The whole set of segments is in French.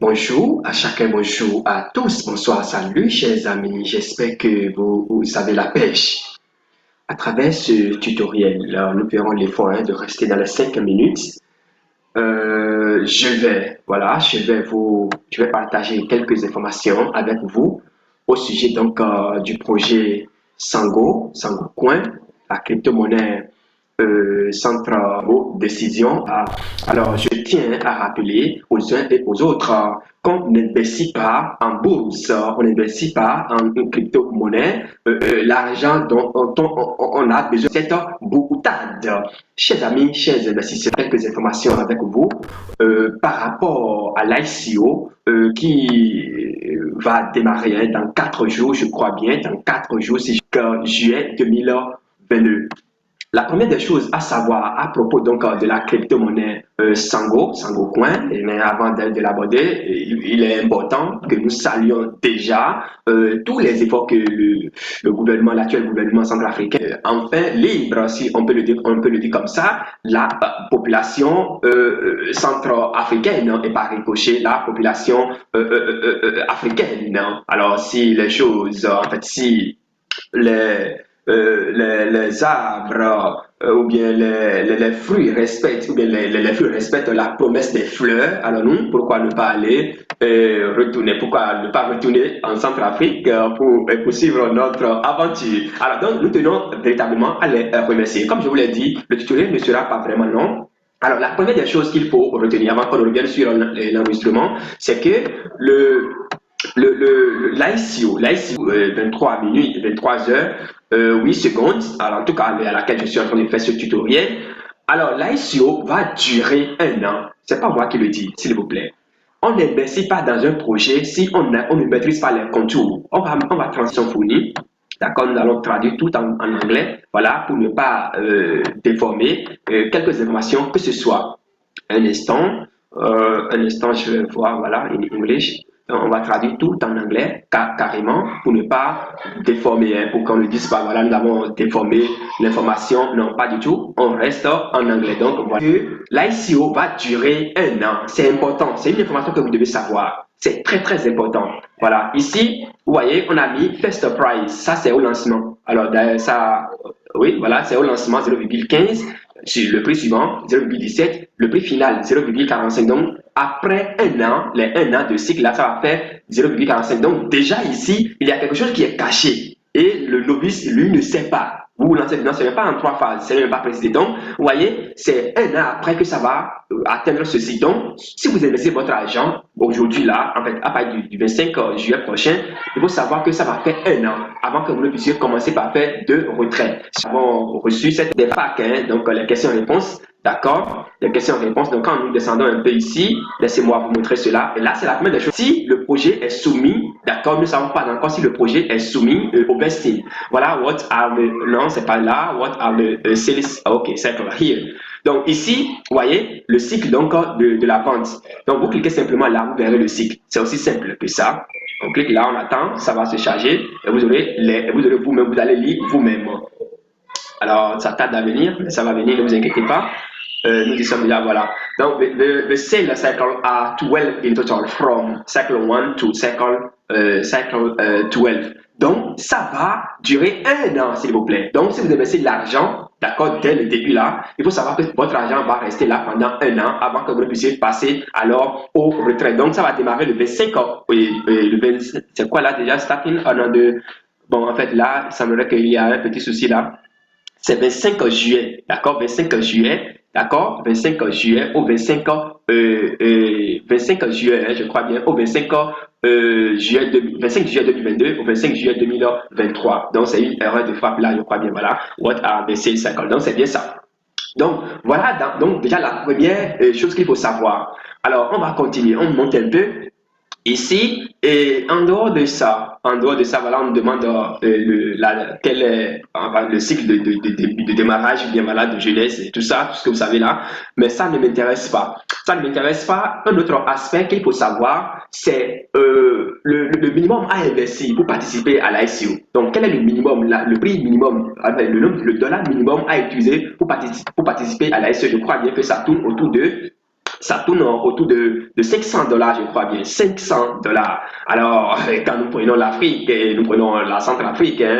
Bonjour à chacun, bonjour à tous, bonsoir, salut chers amis, j'espère que vous avez la pêche. À travers ce tutoriel, là, nous verrons l'effort de rester dans les 5 minutes. Je vais partager quelques informations avec vous au sujet donc du projet Sango Coin, la crypto-monnaie centre décision. Alors, je tiens à rappeler aux uns et aux autres qu'on n'investit pas en bourse, on n'investit pas en une crypto-monnaie. L'argent dont on a besoin, c'est boutade. Chers amis, chers investisseurs, quelques informations avec vous par rapport à l'ICO qui va démarrer dans 4 jours, je crois bien, dans 4 jours, c'est jusqu'en juillet 2022. La première des choses à savoir à propos donc de la crypto-monnaie Sango Coin, mais avant de l'aborder, il est important que nous saluions déjà tous les efforts que le gouvernement, l'actuel gouvernement centrafricain, enfin libre, si on peut le dire comme ça, la population centrafricaine et par ricochet la population africaine. Alors si les choses, en fait, si les les arbres ou bien les fruits respectent, ou bien les fruits respectent la promesse des fleurs, alors nous, pourquoi ne pas aller retourner, pourquoi ne pas retourner en Centrafrique pour poursuivre notre aventure. Alors donc, nous tenons véritablement à les remercier. Comme je vous l'ai dit, le tutoriel ne sera pas vraiment long. Alors, la première des choses qu'il faut retenir avant qu'on revienne sur l'enregistrement, c'est que l'ICO, 23 minutes, 23 heures, 8 secondes, alors en tout cas à laquelle je suis en train de faire ce tutoriel. Alors, l'ICO va durer 1 an. C'est pas moi qui le dis, s'il vous plaît. On n'investit pas dans un projet si on ne maîtrise pas les contours. On va transition fournie. D'accord, nous allons traduire tout en anglais, voilà, pour ne pas déformer quelques informations que ce soit. Un instant, je vais voir, voilà, in English. On va traduire tout en anglais, carrément, pour ne pas déformer, hein, pour qu'on ne dise pas, voilà, nous avons déformé l'information. Non, pas du tout. On reste en anglais. Donc, voilà. L'ICO va durer 1 an. C'est important. C'est une information que vous devez savoir. C'est très, très important. Voilà. Ici, vous voyez, on a mis First Price. Ça, c'est au lancement. Alors, ça, oui, voilà, c'est au lancement 0,15. Sur le prix suivant, 0,17, le prix final, 0,45. Donc, après 1 an, les 1 an de cycle, là, ça va faire 0,45. Donc, déjà ici, il y a quelque chose qui est caché. Et le novice, lui, ne sait pas. Vous vous lancez dedans, ce n'est pas en 3 phases, ce n'est même pas précisé. Donc, vous voyez, c'est 1 an après que ça va atteindre ceci. Donc, si vous investissez votre argent aujourd'hui, là, en fait, à partir du 25 juillet prochain, il faut savoir que ça va faire 1 an avant que vous ne puissiez commencer par faire de retrait. Nous avons reçu des packs, hein, donc les questions-réponses. D'accord? Les questions-réponses. Donc, quand nous descendons un peu ici, laissez-moi vous montrer cela. Et là, c'est la première des choses. Si le projet est soumis, d'accord, nous ne savons pas encore si le projet est soumis au vesting. Voilà, what are the, non, c'est pas là, what are the sales, ok, cycle here. Donc, ici, vous voyez, le cycle donc de la vente. Donc, vous cliquez simplement là, vous verrez le cycle. C'est aussi simple que ça. On clique là, on attend, ça va se charger et vous aurez vous-même, vous allez lire vous-même. Alors, ça tarde à venir, mais ça va venir, ne vous inquiétez pas. Nous y sommes déjà, voilà. Donc, the sales cycle are 12 in total, from cycle 1 to cycle 12. Donc, ça va durer 1 an, s'il vous plaît. Donc, si vous investissez de l'argent, d'accord, dès le début là, il faut savoir que votre argent va rester là pendant 1 an avant que vous puissiez passer alors au retrait. Donc, ça va démarrer le 25 c'est quoi là déjà, starting un an de... Bon, en fait, là, il semblerait qu'il y a un petit souci là. C'est 25 juillet, d'accord, 25 juillet, d'accord, 25 juillet au 25, 25 juillet, hein, je crois bien, au 25 juillet 25 juillet 2022 au 25 juillet 2023. Donc, c'est une erreur de frappe là, je crois bien, voilà, what are the sales cycle. Donc, c'est bien ça. Donc, voilà, donc déjà la première chose qu'il faut savoir. Alors, on va continuer, on monte un peu. Ici, et en dehors de ça, voilà, on nous demande quel est enfin, le cycle de démarrage, bien malade, de jeunesse et tout ça, tout ce que vous savez là, mais ça ne m'intéresse pas. Ça ne m'intéresse pas. Un autre aspect qu'il faut savoir, c'est le minimum à investir pour participer à l'ICO. Donc, quel est le minimum, le prix minimum, le dollar minimum à utiliser pour participer à l'ICO? Je crois bien que ça tourne autour de ça tourne autour de 500 dollars, je crois bien, 500 dollars. Alors, quand nous prenons l'Afrique et nous prenons la Centrafrique, hein,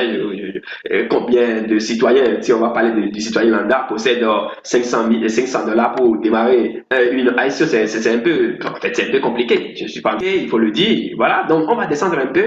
combien de citoyens, si on va parler du citoyen lambda, possède 500 dollars pour démarrer une ICO, c'est un peu, en fait, c'est un peu compliqué. Je suis pas, il faut le dire. Voilà, donc on va descendre un peu.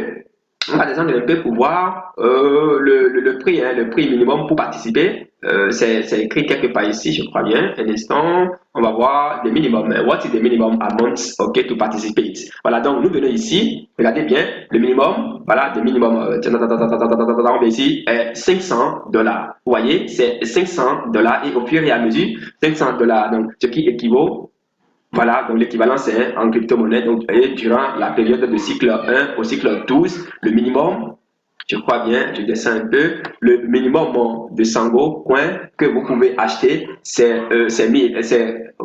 On va descendre un peu pour voir le prix, hein, le prix minimum pour participer. C'est écrit quelque part ici, je crois bien. Un instant, on va voir le minimum. What is the minimum amount, okay, to participate? Voilà, donc nous venons ici. Regardez bien, le minimum, voilà, le minimum, on va ici, est 500 dollars. Vous voyez, c'est 500 dollars et au fur et à mesure, 500 dollars, donc ce qui équivaut. Voilà, donc l'équivalent c'est en crypto-monnaie. Donc, et durant la période de cycle 1 au cycle 12, le minimum, je crois bien, je descends un peu, le minimum de Sango coin que vous pouvez acheter, c'est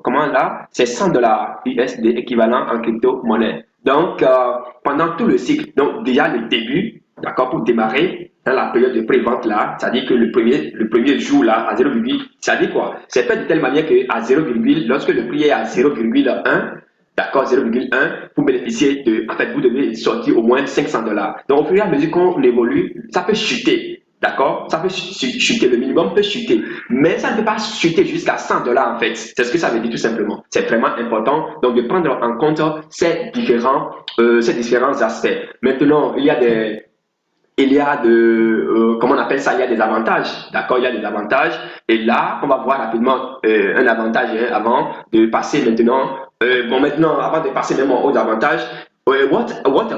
comment là? C'est 100 dollars USD équivalent en crypto-monnaie. Donc, pendant tout le cycle, donc déjà le début, d'accord, pour démarrer, dans la période de pré-vente là, c'est-à-dire que le premier jour là, à 0, ça dit quoi? C'est fait de telle manière qu'à 0, lorsque le prix est à 0,1, d'accord, 0,1, pour bénéficier de, en fait, vous devez sortir au moins 500 dollars. Donc, au fur et à mesure qu'on évolue, ça peut chuter. D'accord? Ça peut chuter, le minimum peut chuter. Mais ça ne peut pas chuter jusqu'à 100 dollars en fait. C'est ce que ça veut dire tout simplement. C'est vraiment important donc de prendre en compte ces différents aspects. Maintenant, il y a comment on appelle ça, il y a des avantages, d'accord, il y a des avantages, et là, on va voir rapidement un avantage hein, avant de passer maintenant, avant de passer même aux avantages, what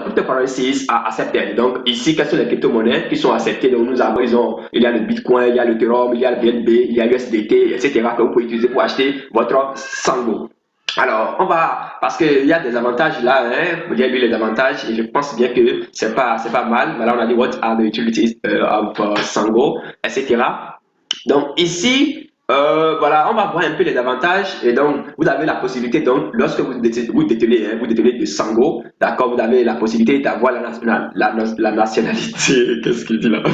cryptocurrencies are accepted, donc ici, quelles sont les crypto-monnaies qui sont acceptées, donc nous avons, il y a le Bitcoin, il y a le Ethereum, il y a le BNB, il y a l'USDT, etc., que vous pouvez utiliser pour acheter votre Sango. Alors, parce qu'il y a des avantages là, hein, j'ai lu les avantages et je pense bien que c'est pas mal. Voilà, on a dit what are the utilities of Sango, etc. Donc ici, voilà, on va voir un peu les avantages et donc vous avez la possibilité, donc lorsque vous détenez de Sango, d'accord, vous avez la possibilité d'avoir la nationalité, qu'est-ce qu'il dit là?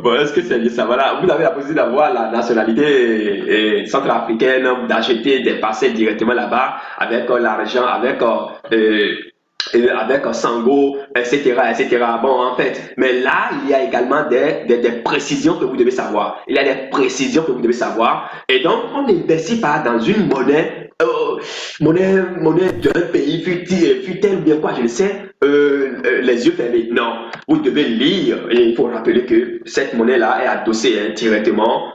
Bon, est-ce que c'est dit ça? Voilà, vous avez la possibilité d'avoir la nationalité centrafricaine, d'acheter des parcelles directement là-bas avec l'argent, avec Sango, etc. Bon, en fait, mais là, il y a également des précisions que vous devez savoir. Il y a des précisions que vous devez savoir. Et donc, on n'investit pas dans une monnaie d'un pays, fut-elle bien quoi, je ne sais, les yeux fermés. Non, vous devez lire et il faut rappeler que cette monnaie-là est adossée directement,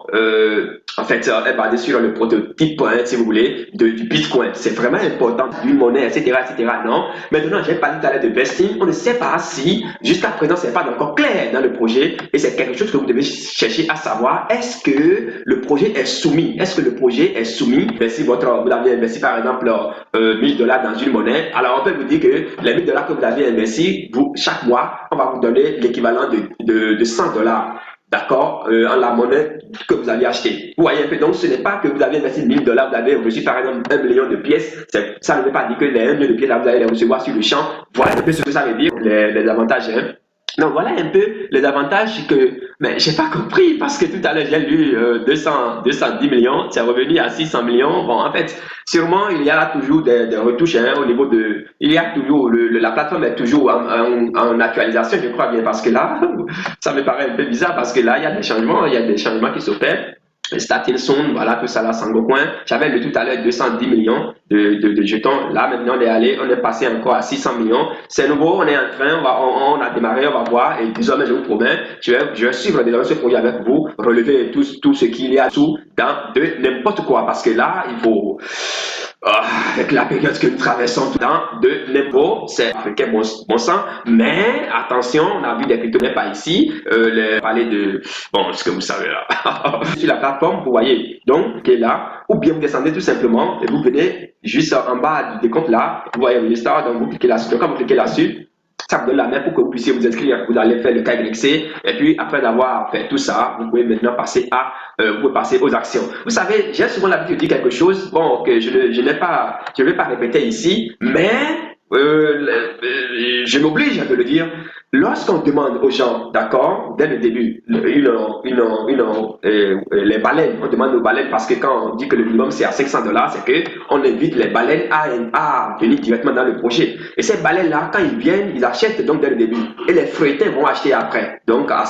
en fait, elle est basée sur le prototype, hein, si vous voulez, du Bitcoin. C'est vraiment important, d'une monnaie, etc., etc. Non. Maintenant, j'ai parlé tout à l'heure de vesting. On ne sait pas si, jusqu'à présent, c'est pas encore clair dans le projet et c'est quelque chose que vous devez chercher à savoir. Est-ce que le projet est soumis? Est-ce que le projet est soumis? Ben, si vous avez investi, par exemple, 1000 dollars dans une monnaie, alors on peut vous dire que les 1000 dollars que vous avez investi, chaque mois, on va vous donner l'équivalent de 100 dollars. D'accord, en la monnaie que vous avez acheté. Vous voyez un peu, donc ce n'est pas que vous avez investi 1000 dollars, vous avez reçu par exemple 1 million de pièces. Ça ne veut pas dire que les 1 million de pièces, là, vous allez les recevoir sur le champ. Voilà un peu ce que ça veut dire, les avantages. Hein. Donc voilà un peu les avantages mais j'ai pas compris parce que tout à l'heure j'ai lu 210 millions, c'est revenu à 600 millions. Bon, en fait, sûrement il y a toujours des retouches hein, au niveau il y a toujours, la plateforme est toujours en actualisation, je crois bien, parce que là, ça me paraît un peu bizarre parce que là, il y a des changements qui s'opèrent. Starting soon, voilà, tout ça là, Sango Coin. J'avais lu tout à l'heure 210 millions de jetons. Là, maintenant, on est passé encore à 600 millions. C'est nouveau, on est en train, on a démarré, on va voir. Et désormais, je vous promets, je vais suivre désormais ce projet avec vous, relever tout ce qu'il y a sous dans de n'importe quoi. Parce que là, il faut, avec la période que nous traversons dans de n'importe, c'est africain, bon sang. Mais attention, on a vu des crypto-monnaies par ici, parler de, bon, ce que vous savez là. Sur la plateforme, vous voyez, donc, qui est là, ou bien vous descendez tout simplement et vous venez juste en bas du décompte là, vous voyez le star, donc vous cliquez là-dessus. Donc, quand vous cliquez là-dessus, ça vous donne la main pour que vous puissiez vous inscrire. Vous allez faire le KYC et puis après avoir fait tout ça, vous pouvez maintenant passer aux actions. Vous savez, j'ai souvent l'habitude de dire quelque chose, bon, que je ne vais pas répéter ici, mais je m'oblige à te le dire. Lorsqu'on demande aux gens, d'accord, dès le début, les baleines, on demande aux baleines parce que quand on dit que le minimum c'est à $500, c'est que on invite les baleines à venir directement dans le projet. Et ces baleines-là, quand ils viennent, ils achètent donc dès le début. Et les feuilletins vont acheter après. Donc à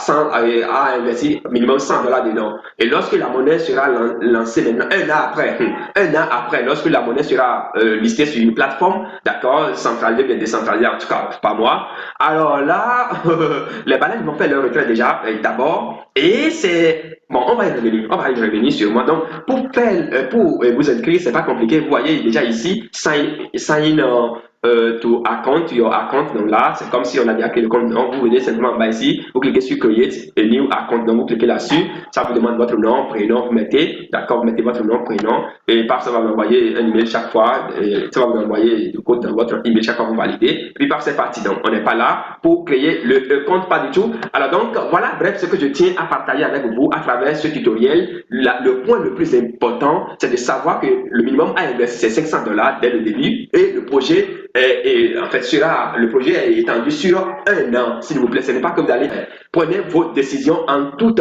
investir minimum $100 dedans. Et lorsque la monnaie sera lancée maintenant, un an après, lorsque la monnaie sera listée sur une plateforme, d'accord, centralisée, bien décentralisée, en tout cas pas moi, alors là, les baleines vont faire leur retrait déjà, d'abord, et c'est... Bon, on va y revenir sûrement. Donc, pour vous inscrire, c'est pas compliqué. Vous voyez déjà ici, sign to account, your account. Donc là, c'est comme si on a déjà créé le compte. Donc, vous venez simplement en bas ici, vous cliquez sur Create a new account. Donc, vous cliquez là-dessus. Ça vous demande votre nom, prénom, vous mettez, d'accord, vous mettez votre nom, prénom, et par ça va vous envoyer un email chaque fois. Et ça va vous envoyer le code dans votre email chaque fois que vous validez. Puis par c'est parti. Donc, on n'est pas là pour créer le compte, pas du tout. Alors donc, voilà, bref, ce que je tiens à partager avec vous à travers ce tutoriel. Le point le plus important, c'est de savoir que le minimum à investir, c'est $500 dès le début, et le projet en fait, le projet est étendu sur un an, s'il vous plaît. Ce n'est pas que vous allez prenez vos décisions en toute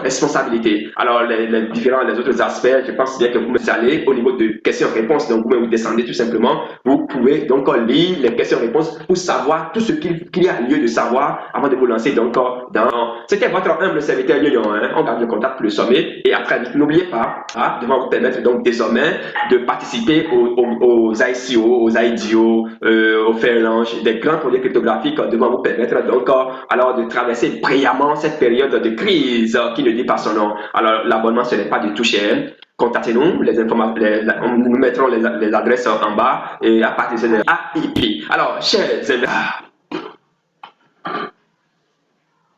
responsabilité. Alors, les autres aspects, je pense bien que vous me allez au niveau de questions-réponses. Donc, vous descendez tout simplement. Vous pouvez donc lire les questions-réponses pour savoir tout ce qu'il y a lieu de savoir avant de vous lancer. Donc, c'était votre humble serviteur Yo-Yo, hein. On garde le contact pour le sommet. Et à très vite, n'oubliez pas, devant vous permettre donc désormais de participer aux ICO, aux IDO, aux Fairlaunch, des grands projets cryptographiques devant vous permettre donc alors de traverser brillamment cette période de crise qui ne dit pas son nom. Alors l'abonnement ce n'est pas du tout cher. Contactez-nous, nous mettrons les adresses en bas et à partir de AIP. Alors, chers amis,